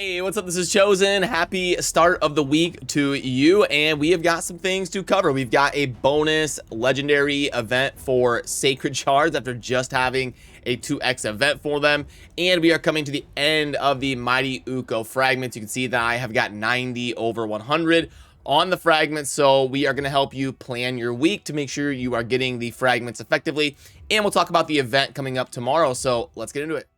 Hey, what's up? This is Chosen. Happy start of the week to you, and we have got some things to cover. We've got a bonus legendary event for Sacred Shards after just having a 2x event for them, and we are coming to the end of the Mighty Uko fragments. You can see that I have got 90 over 100 on the fragments, so we are going to help you plan your week to make sure you are getting the fragments effectively, and we'll talk about the event coming up tomorrow, so let's get into it.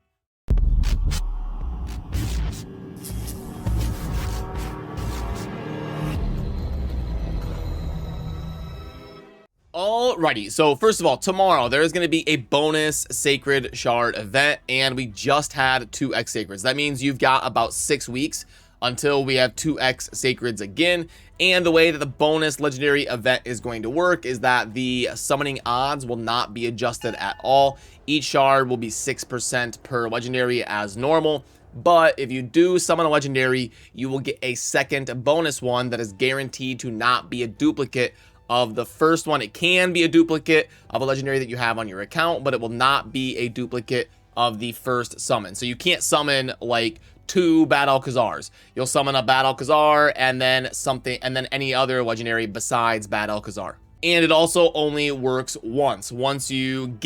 Alrighty, so first of all, tomorrow there is going to be a bonus Sacred Shard event, and we just had 2x Sacreds. That means you've got about 6 weeks until we have 2x Sacreds again. And the way that the bonus legendary event is going to work is that the summoning odds will not be adjusted at all. Each shard will be 6% per legendary as normal. But if you do summon a legendary, you will get a second bonus one that is guaranteed to not be a duplicate of the first one. It can be a duplicate of a legendary that you have on your account, but it will not be a duplicate of the first summon. So you can't summon like 2 Bad Alcazars. You'll summon a Bad Alcazar and then something, and then any other legendary besides Bad Alcazar. And it also only works once. Once you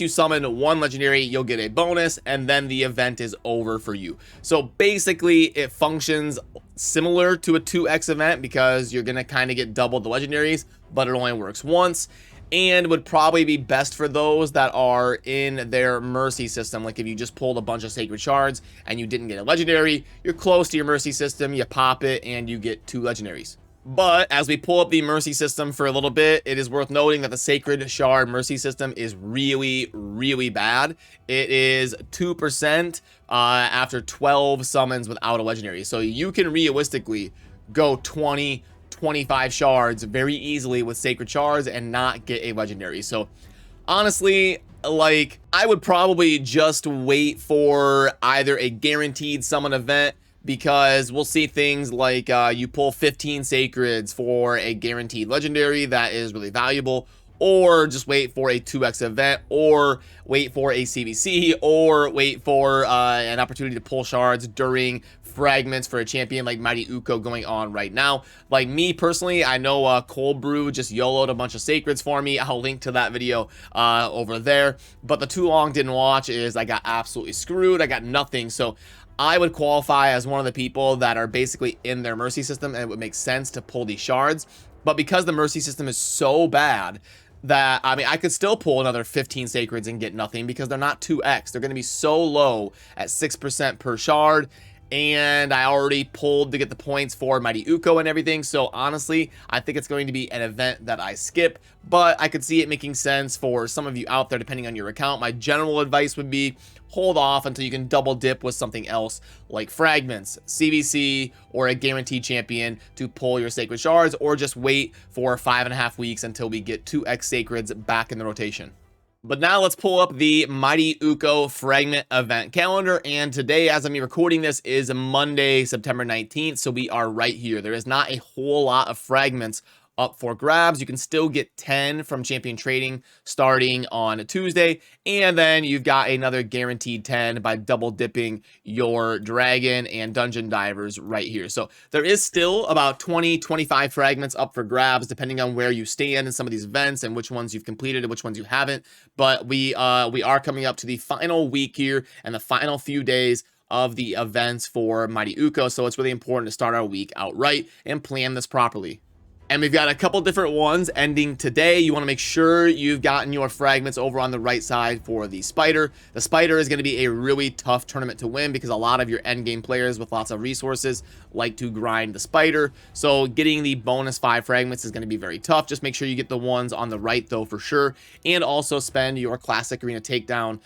summon one legendary, you'll get a bonus, and then the event is over for you. So basically, it functions similar to a 2x event because you're gonna kind of get double the legendaries, but it only works once, and would probably be best for those that are in their mercy system. Like if you just pulled a bunch of Sacred Shards and you didn't get a legendary, you're close to your mercy system, you pop it, and you get 2 legendaries. But as we pull up the mercy system for a little bit, it is worth noting that the Sacred Shard mercy system is really, really bad. It is 2% after 12 summons without a legendary. So you can realistically go 20, 25 shards very easily with Sacred Shards and not get a legendary. So honestly, like, I would probably just wait for either a guaranteed summon event, because we'll see things like you pull 15 Sacreds for a guaranteed legendary that is really valuable, or just wait for a 2x event, or wait for a CVC, or wait for an opportunity to pull shards during fragments for a champion like Mighty Uko going on right now. Like me personally, I know Cold Brew just YOLO'd a bunch of Sacreds for me. I'll link to that video over there. But the too long didn't watch is I got absolutely screwed. I got nothing. So I would qualify as one of the people that are basically in their mercy system, and it would make sense to pull these shards. But because the mercy system is so bad that, I mean, I could still pull another 15 Sacreds and get nothing because they're not 2x. They're going to be so low at 6% per shard. And I already pulled to get the points for Mighty Uko and everything. So honestly, I think it's going to be an event that I skip, but I could see it making sense for some of you out there, depending on your account. My general advice would be hold off until you can double dip with something else like fragments, CVC, or a guaranteed champion to pull your Sacred Shards, or just wait for 5.5 weeks until we get 2x Sacreds back in the rotation. But now let's pull up the Mighty Uko fragment event calendar, and today, as I'm recording this, is Monday, September 19th, so we are right here. There is not a whole lot of fragments up for grabs. You can still get 10 from champion trading starting on Tuesday, and then you've got another guaranteed 10 by double dipping your dragon and dungeon divers right here. So there is still about 20-25 fragments up for grabs depending on where you stand in some of these events and which ones you've completed and which ones you haven't. But we are coming up to the final week here and the final few days of the events for Mighty Uko, so it's really important to start our week out right and plan this properly. And we've got a couple different ones ending today. You want to make sure you've gotten your fragments over on the right side for the Spider. The Spider is going to be a really tough tournament to win because a lot of your endgame players with lots of resources like to grind the Spider. So getting the bonus 5 fragments is going to be very tough. Just make sure you get the ones on the right though for sure. And also spend your classic arena takedown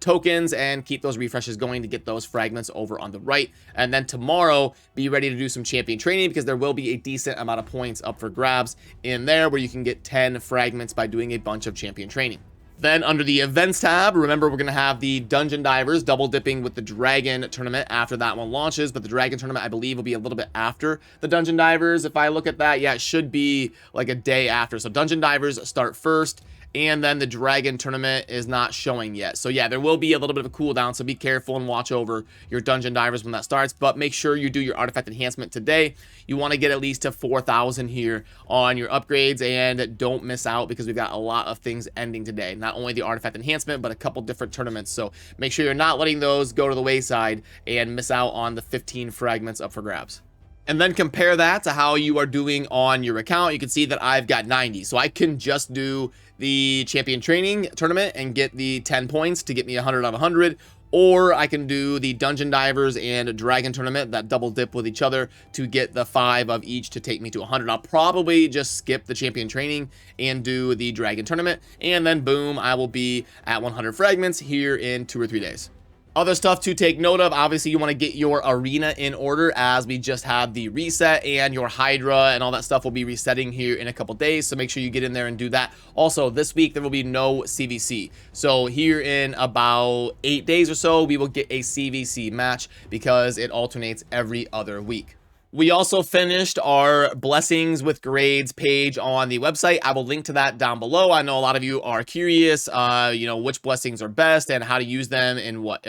tokens and keep those refreshes going to get those fragments over on the right. And then tomorrow, be ready to do some champion training because there will be a decent amount of points up for grabs in there where you can get 10 fragments by doing a bunch of champion training. Then under the events tab, remember we're going to have the dungeon divers double dipping with the dragon tournament after that one launches, but the dragon tournament I believe will be a little bit after the dungeon divers. If I look at that, yeah, it should be like a day after. So dungeon divers start first, and then the Dragon tournament is not showing yet. So yeah, there will be a little bit of a cooldown, so be careful and watch over your Dungeon Divers when that starts, but make sure you do your artifact enhancement today. You want to get at least to 4,000 here on your upgrades, and don't miss out because we've got a lot of things ending today. Not only the artifact enhancement, but a couple different tournaments, so make sure you're not letting those go to the wayside and miss out on the 15 fragments up for grabs. And then compare that to how you are doing on your account. You can see that I've got 90. So I can just do the champion training tournament and get the 10 points to get me 100 out of 100. Or I can do the Dungeon Divers and Dragon tournament that double dip with each other to get the 5 of each to take me to 100. I'll probably just skip the champion training and do the Dragon tournament. And then boom, I will be at 100 fragments here in 2 or 3 days. Other stuff to take note of, obviously you want to get your arena in order as we just had the reset, and your Hydra and all that stuff will be resetting here in a couple days, so make sure you get in there and do that. Also, this week there will be no CVC, so here in about 8 days or so we will get a CVC match because it alternates every other week. We also finished our blessings with grades page on the website. I will link to that down below. I know a lot of you are curious, you know, which blessings are best and how to use them in what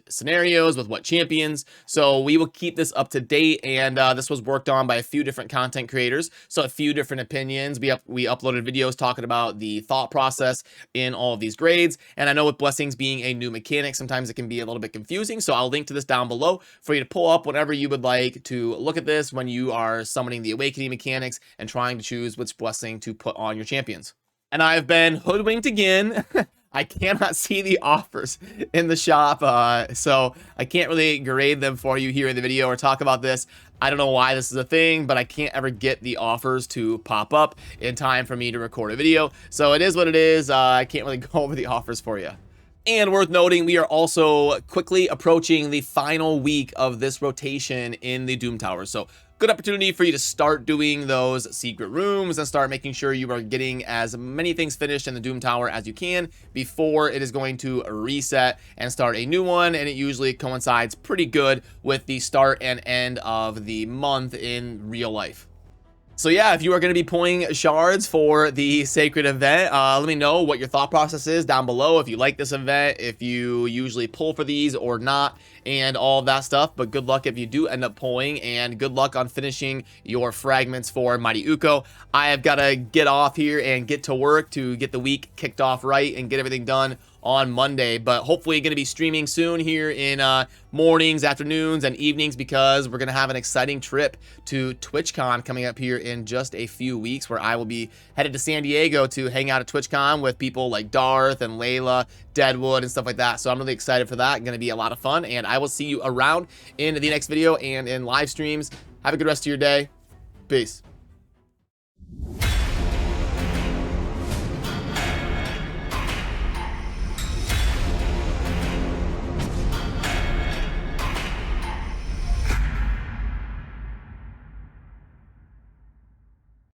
scenarios with what champions. So we will keep this up to date, and this was worked on by a few different content creators, so a few different opinions. We uploaded videos talking about the thought process in all of these grades, and I know with blessings being a new mechanic, sometimes it can be a little bit confusing, so I'll link to this down below for you to pull up whenever you would like to look at this when you are summoning the awakening mechanics and trying to choose which blessing to put on your champions. And I've been hoodwinked again. I cannot see the offers in the shop, so I can't really grade them for you here in the video or talk about this. I don't know why this is a thing, but I can't ever get the offers to pop up in time for me to record a video, so it is what it is. I can't really go over the offers for you. And worth noting, we are also quickly approaching the final week of this rotation in the Doom Tower. So good opportunity for you to start doing those secret rooms and start making sure you are getting as many things finished in the Doom Tower as you can before it is going to reset and start a new one. And it usually coincides pretty good with the start and end of the month in real life. So yeah, if you are going to be pulling shards for the sacred event, let me know what your thought process is down below. If you like this event, if you usually pull for these or not, and all of that stuff. But good luck if you do end up pulling, and good luck on finishing your fragments for Mighty Uko. I have got to get off here and get to work to get the week kicked off right and get everything done on Monday, but hopefully going to be streaming soon here in mornings, afternoons, and evenings, because we're going to have an exciting trip to TwitchCon coming up here in just a few weeks, where I will be headed to San Diego to hang out at TwitchCon with people like Darth and Layla, Deadwood, and stuff like that. So I'm really excited for that. Going to be a lot of fun, and I will see you around in the next video and in live streams. Have a good rest of your day. Peace.